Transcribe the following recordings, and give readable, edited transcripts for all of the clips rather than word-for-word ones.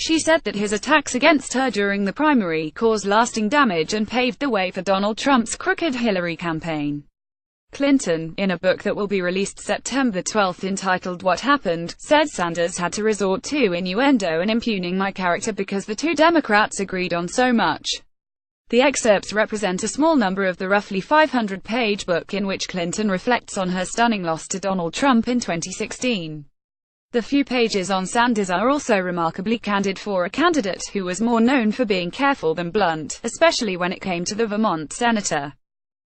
She said that his attacks against her during the primary caused lasting damage and paved the way for Donald Trump's crooked Hillary campaign. Clinton, in a book that will be released September 12 entitled What Happened, said Sanders had to resort to innuendo and impugning my character because the two Democrats agreed on so much. The excerpts represent a small number of the roughly 500-page book in which Clinton reflects on her stunning loss to Donald Trump in 2016. The few pages on Sanders are also remarkably candid for a candidate who was more known for being careful than blunt, especially when it came to the Vermont senator.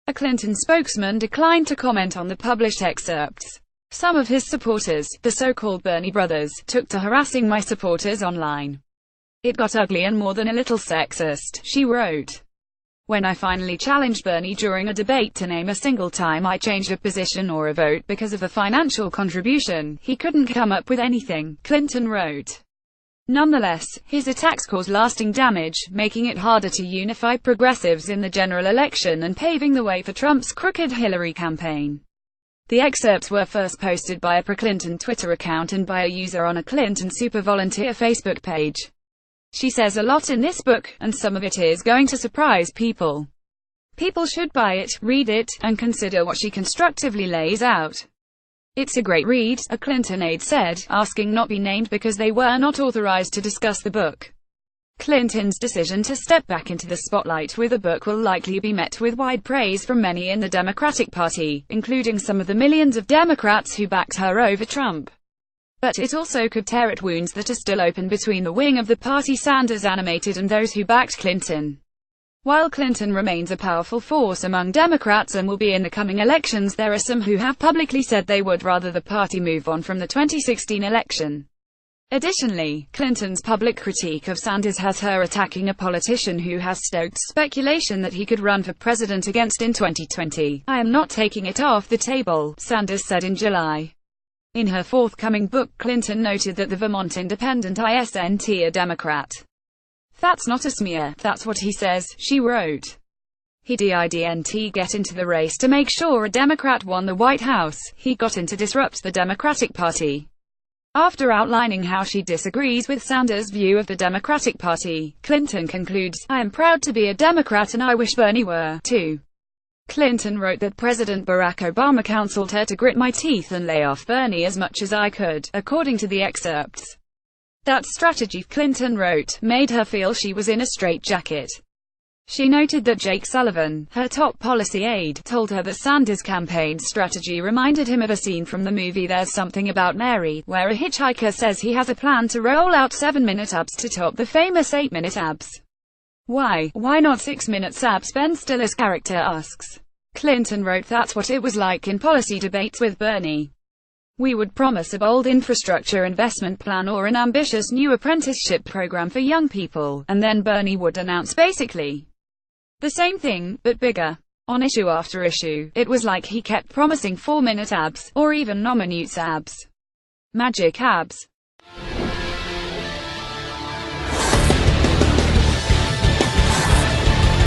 A Clinton spokesman declined to comment on the published excerpts. Some of his supporters, the so-called Bernie brothers, took to harassing my supporters online. It got ugly and more than a little sexist, she wrote. When I finally challenged Bernie during a debate to name a single time I changed a position or a vote because of a financial contribution, he couldn't come up with anything, Clinton wrote. Nonetheless, his attacks caused lasting damage, making it harder to unify progressives in the general election and paving the way for Trump's crooked Hillary campaign. The excerpts were first posted by a pro-Clinton Twitter account and by a user on a Clinton Super Volunteer Facebook page. She says a lot in this book, and some of it is going to surprise people. People should buy it, read it, and consider what she constructively lays out. It's a great read, a Clinton aide said, asking not be named because they were not authorized to discuss the book. Clinton's decision to step back into the spotlight with a book will likely be met with wide praise from many in the Democratic Party, including some of the millions of Democrats who backed her over Trump. But it also could tear at wounds that are still open between the wing of the party Sanders animated and those who backed Clinton. While Clinton remains a powerful force among Democrats and will be in the coming elections, there are some who have publicly said they would rather the party move on from the 2016 election. Additionally, Clinton's public critique of Sanders has her attacking a politician who has stoked speculation that he could run for president against in 2020. I am not taking it off the table, Sanders said in July. In her forthcoming book, Clinton noted that the Vermont Independent isn't a Democrat. That's not a smear, that's what he says, she wrote. He didn't get into the race to make sure a Democrat won the White House, he got in to disrupt the Democratic Party. After outlining how she disagrees with Sanders' view of the Democratic Party, Clinton concludes, I am proud to be a Democrat and I wish Bernie were, too. Clinton wrote that President Barack Obama counseled her to grit my teeth and lay off Bernie as much as I could, according to the excerpts. That strategy, Clinton wrote, made her feel she was in a straitjacket. She noted that Jake Sullivan, her top policy aide, told her that Sanders' campaign strategy reminded him of a scene from the movie There's Something About Mary, where a hitchhiker says he has a plan to roll out 7-minute abs to top the famous 8-minute abs. Why not 6-minute abs? Ben Stiller's character asks. Clinton wrote that's what it was like in policy debates with Bernie. We would promise a bold infrastructure investment plan or an ambitious new apprenticeship program for young people, and then Bernie would announce basically the same thing, but bigger. On issue after issue, it was like he kept promising 4-minute abs, or even no minutes abs. Magic abs.